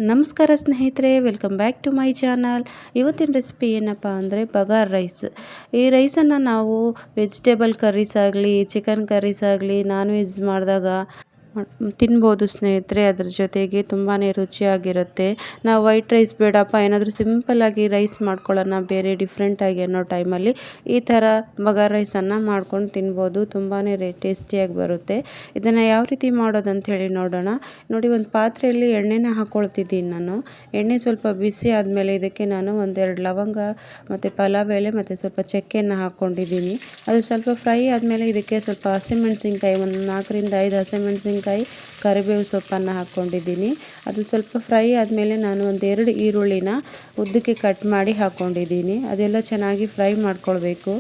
ನಮಸ್ಕಾರ ಸ್ನೇಹಿತರೆ, welcome back to my channel. ಇವತ್ತಿನ ರೆಸಿಪಿ ಏನಪ್ಪ ಅಂದರೆ ಬಗಾರ್ ರೈಸ್. ಈ ರೈಸನ್ನು ನಾವು ವೆಜಿಟೇಬಲ್ ಕರ್ರೀಸ್ ಆಗಲಿ, ಚಿಕನ್ ಕರ್ರೀಸ್ ಆಗಲಿ, ನಾನ್ ವೆಜ್ ಮಾಡಿದಾಗ ತಿನ್ಬೋದು ಸ್ನೇಹಿತರೆ. ಅದ್ರ ಜೊತೆಗೆ ತುಂಬಾ ರುಚಿಯಾಗಿರುತ್ತೆ. ನಾವು ವೈಟ್ ರೈಸ್ ಬೇಡಪ್ಪ, ಏನಾದರೂ ಸಿಂಪಲ್ಲಾಗಿ ರೈಸ್ ಮಾಡ್ಕೊಳ್ಳೋಣ ಬೇರೆ ಡಿಫ್ರೆಂಟಾಗಿ ಅನ್ನೋ ಟೈಮಲ್ಲಿ ಈ ಥರ ಬಗಾರ್ ರೈಸನ್ನು ಮಾಡ್ಕೊಂಡು ತಿನ್ಬೋದು. ತುಂಬಾ ಟೇಸ್ಟಿಯಾಗಿ ಬರುತ್ತೆ. ಇದನ್ನು ಯಾವ ರೀತಿ ಮಾಡೋದಂತ ಹೇಳಿ ನೋಡೋಣ. ನೋಡಿ, ಒಂದು ಪಾತ್ರೆಯಲ್ಲಿ ಎಣ್ಣೆನ ಹಾಕ್ಕೊಳ್ತಿದ್ದೀನಿ ನಾನು. ಎಣ್ಣೆ ಸ್ವಲ್ಪ ಬಿಸಿ ಆದಮೇಲೆ ಇದಕ್ಕೆ ನಾನು ಒಂದೆರಡು ಲವಂಗ ಮತ್ತು ಪಲಾವ್ ಎಲೆ ಮತ್ತು ಸ್ವಲ್ಪ ಚಕ್ಕೆಯನ್ನು ಹಾಕ್ಕೊಂಡಿದ್ದೀನಿ. ಅದು ಸ್ವಲ್ಪ ಫ್ರೈ ಆದಮೇಲೆ ಇದಕ್ಕೆ ಸ್ವಲ್ಪ ಹಸಿಮೆಣಸಿನ್ಕಾಯಿ, ಒಂದು 4ರಿಂದ 5 ಹಸಿಮೆಣಸಿನ್ಕಾಯಿ, ಕರಿಬೇವು ಸೊಪ್ಪನ್ನು ಹಾಕ್ಕೊಂಡಿದ್ದೀನಿ. ಅದು ಸ್ವಲ್ಪ ಫ್ರೈ ಆದಮೇಲೆ ನಾನು ಒಂದೆರಡು ಈರುಳ್ಳಿನ ಉದ್ದಕ್ಕೆ ಕಟ್ ಮಾಡಿ ಹಾಕ್ಕೊಂಡಿದ್ದೀನಿ. ಅದೆಲ್ಲ ಚೆನ್ನಾಗಿ ಫ್ರೈ ಮಾಡ್ಕೊಳ್ಬೇಕು.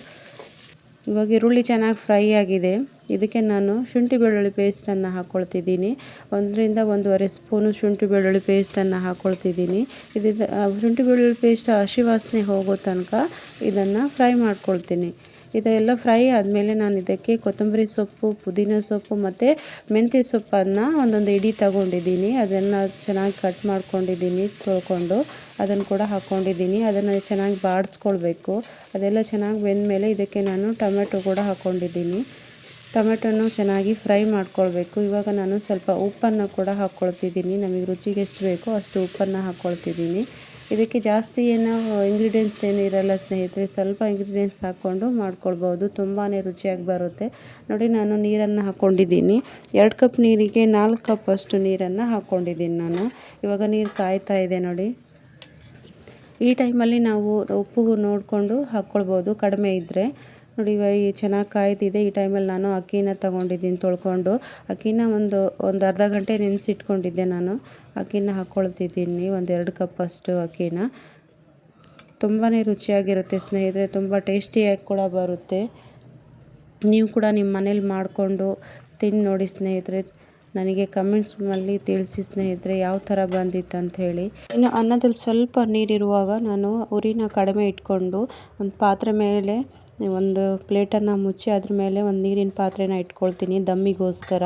ಇವಾಗ ಈರುಳ್ಳಿ ಚೆನ್ನಾಗಿ ಫ್ರೈ ಆಗಿದೆ. ಇದಕ್ಕೆ ನಾನು ಶುಂಠಿ ಬೆಳ್ಳುಳ್ಳಿ ಪೇಸ್ಟನ್ನು ಹಾಕ್ಕೊಳ್ತಿದ್ದೀನಿ. 1ರಿಂದ 1.5 ಸ್ಪೂನು ಶುಂಠಿ ಬೆಳ್ಳುಳ್ಳಿ ಪೇಸ್ಟನ್ನು ಹಾಕ್ಕೊಳ್ತಿದ್ದೀನಿ. ಶುಂಠಿ ಬೆಳ್ಳುಳ್ಳಿ ಪೇಸ್ಟ್ ಹಸಿ ವಾಸನೆ ಹೋಗೋ ತನಕ ಇದನ್ನು ಫ್ರೈ ಮಾಡ್ಕೊಳ್ತೀನಿ. ಇದೆಲ್ಲ ಫ್ರೈ ಆದಮೇಲೆ ನಾನು ಇದಕ್ಕೆ ಕೊತ್ತಂಬರಿ ಸೊಪ್ಪು, ಪುದೀನ ಸೊಪ್ಪು ಮತ್ತು ಮೆಂತ್ಯ ಸೊಪ್ಪನ್ನು ಒಂದೊಂದು ಇಡಿ ತಗೊಂಡಿದ್ದೀನಿ. ಅದನ್ನು ಚೆನ್ನಾಗಿ ಕಟ್ ಮಾಡ್ಕೊಂಡಿದ್ದೀನಿ, ತೊಳ್ಕೊಂಡು ಅದನ್ನು ಕೂಡ ಹಾಕ್ಕೊಂಡಿದ್ದೀನಿ. ಅದನ್ನು ಚೆನ್ನಾಗಿ ಬಾಡಿಸ್ಕೊಳ್ಬೇಕು. ಅದೆಲ್ಲ ಚೆನ್ನಾಗಿ ಬೆಂದಮೇಲೆ ಇದಕ್ಕೆ ನಾನು ಟೊಮೆಟೊ ಕೂಡ ಹಾಕ್ಕೊಂಡಿದ್ದೀನಿ. ಟೊಮೆಟೊನು ಚೆನ್ನಾಗಿ ಫ್ರೈ ಮಾಡ್ಕೊಳ್ಬೇಕು. ಇವಾಗ ನಾನು ಸ್ವಲ್ಪ ಉಪ್ಪನ್ನು ಕೂಡ ಹಾಕ್ಕೊಳ್ತಿದ್ದೀನಿ. ನಮಗೆ ರುಚಿಗೆ ಎಷ್ಟು ಬೇಕೋ ಅಷ್ಟು ಉಪ್ಪನ್ನು ಹಾಕ್ಕೊಳ್ತಿದ್ದೀನಿ. ಇದಕ್ಕೆ ಜಾಸ್ತಿ ಏನು ಇಂಗ್ರೀಡಿಯೆಂಟ್ಸ್ ಏನು ಇರಲ್ಲ ಸ್ನೇಹಿತರೆ, ಸ್ವಲ್ಪ ಇಂಗ್ರೀಡಿಯೆಂಟ್ಸ್ ಹಾಕ್ಕೊಂಡು ಮಾಡ್ಕೊಳ್ಬೋದು. ತುಂಬಾ ರುಚಿಯಾಗಿ ಬರುತ್ತೆ. ನೋಡಿ, ನಾನು ನೀರನ್ನು ಹಾಕ್ಕೊಂಡಿದ್ದೀನಿ. 2 ಕಪ್ ನೀರಿಗೆ 4 ಕಪ್ ಅಷ್ಟು ನೀರನ್ನು ಹಾಕ್ಕೊಂಡಿದ್ದೀನಿ ನಾನು. ಇವಾಗ ನೀರು ಕಾಯ್ತಾ ಇದೆ ನೋಡಿ. ಈ ಟೈಮಲ್ಲಿ ನಾವು ಉಪ್ಪು ನೋಡಿಕೊಂಡು ಹಾಕ್ಕೊಳ್ಬೋದು, ಕಡಿಮೆ ಇದ್ದರೆ. ನೋಡಿ, ಇವಾಗ ಚೆನ್ನಾಗಿ ಕಾಯ್ದಿದೆ. ಈ ಟೈಮಲ್ಲಿ ನಾನು ಅಕ್ಕಿನ ತೊಗೊಂಡಿದ್ದೀನಿ ತೊಳ್ಕೊಂಡು. ಅಕ್ಕಿನ ಒಂದು ಅರ್ಧ ಗಂಟೆ ನೆನೆಸಿಟ್ಕೊಂಡಿದ್ದೆ ನಾನು. ಅಕ್ಕಿನ ಹಾಕ್ಕೊಳ್ತಿದ್ದೀನಿ, 1-2 ಕಪ್ ಅಷ್ಟು ಅಕ್ಕಿನ. ತುಂಬಾ ರುಚಿಯಾಗಿರುತ್ತೆ ಸ್ನೇಹಿತರೆ, ತುಂಬ ಟೇಸ್ಟಿಯಾಗಿ ಕೂಡ ಬರುತ್ತೆ. ನೀವು ಕೂಡ ನಿಮ್ಮ ಮನೇಲಿ ಮಾಡಿಕೊಂಡು ತಿಂದು ನೋಡಿ ಸ್ನೇಹಿತರೆ. ನನಗೆ ಕಮೆಂಟ್ಸ್ನಲ್ಲಿ ತಿಳಿಸಿ ಸ್ನೇಹಿತರೆ ಯಾವ ಥರ ಬಂದಿತ್ತು ಅಂತ ಹೇಳಿ. ಇನ್ನು ಅನ್ನದಲ್ಲಿ ಸ್ವಲ್ಪ ನೀರಿರುವಾಗ ನಾನು ಉರಿನ ಕಡಿಮೆ ಇಟ್ಕೊಂಡು ಒಂದು ಪಾತ್ರೆ ಮೇಲೆ ಒಂದು ಪ್ಲೇಟನ್ನು ಮುಚ್ಚಿ ಅದ್ರ ಮೇಲೆ ಒಂದು ನೀರಿನ ಪಾತ್ರೆನ ಇಟ್ಕೊಳ್ತೀನಿ ದಮ್ಮಿಗೋಸ್ಕರ.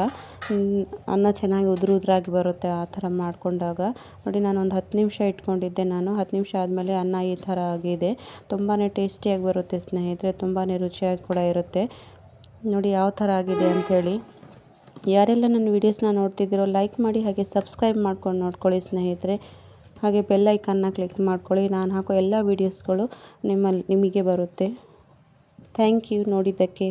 ಅನ್ನ ಚೆನ್ನಾಗಿ ಉದುರಾಗಿ ಬರುತ್ತೆ ಆ ಥರ ಮಾಡಿಕೊಂಡಾಗ. ನೋಡಿ, ನಾನು ಒಂದು 10 ನಿಮಿಷ ಇಟ್ಕೊಂಡಿದ್ದೆ ನಾನು. 10 ನಿಮಿಷ ಆದಮೇಲೆ ಅನ್ನ ಈ ಥರ ಆಗಿದೆ. ತುಂಬಾ ಟೇಸ್ಟಿಯಾಗಿ ಬರುತ್ತೆ ಸ್ನೇಹಿತರೆ, ತುಂಬಾ ರುಚಿಯಾಗಿ ಕೂಡ ಇರುತ್ತೆ. ನೋಡಿ ಯಾವ ಥರ ಆಗಿದೆ ಅಂಥೇಳಿ. ಯಾರೆಲ್ಲ ನನ್ನ ವೀಡಿಯೋಸ್ನ ನೋಡ್ತಿದ್ದೀರೋ ಲೈಕ್ ಮಾಡಿ, ಹಾಗೆ ಸಬ್ಸ್ಕ್ರೈಬ್ ಮಾಡ್ಕೊಂಡು ನೋಡ್ಕೊಳ್ಳಿ ಸ್ನೇಹಿತರೆ. ಹಾಗೆ ಬೆಲ್ ಐಕನ್ನ ಕ್ಲಿಕ್ ಮಾಡ್ಕೊಳ್ಳಿ. ನಾನು ಹಾಕೋ ಎಲ್ಲ ವೀಡಿಯೋಸ್ಗಳು ನಿಮಗೆ ಬರುತ್ತೆ. ಥ್ಯಾಂಕ್ ಯು ನೋಡಿದ್ದಕ್ಕೆ.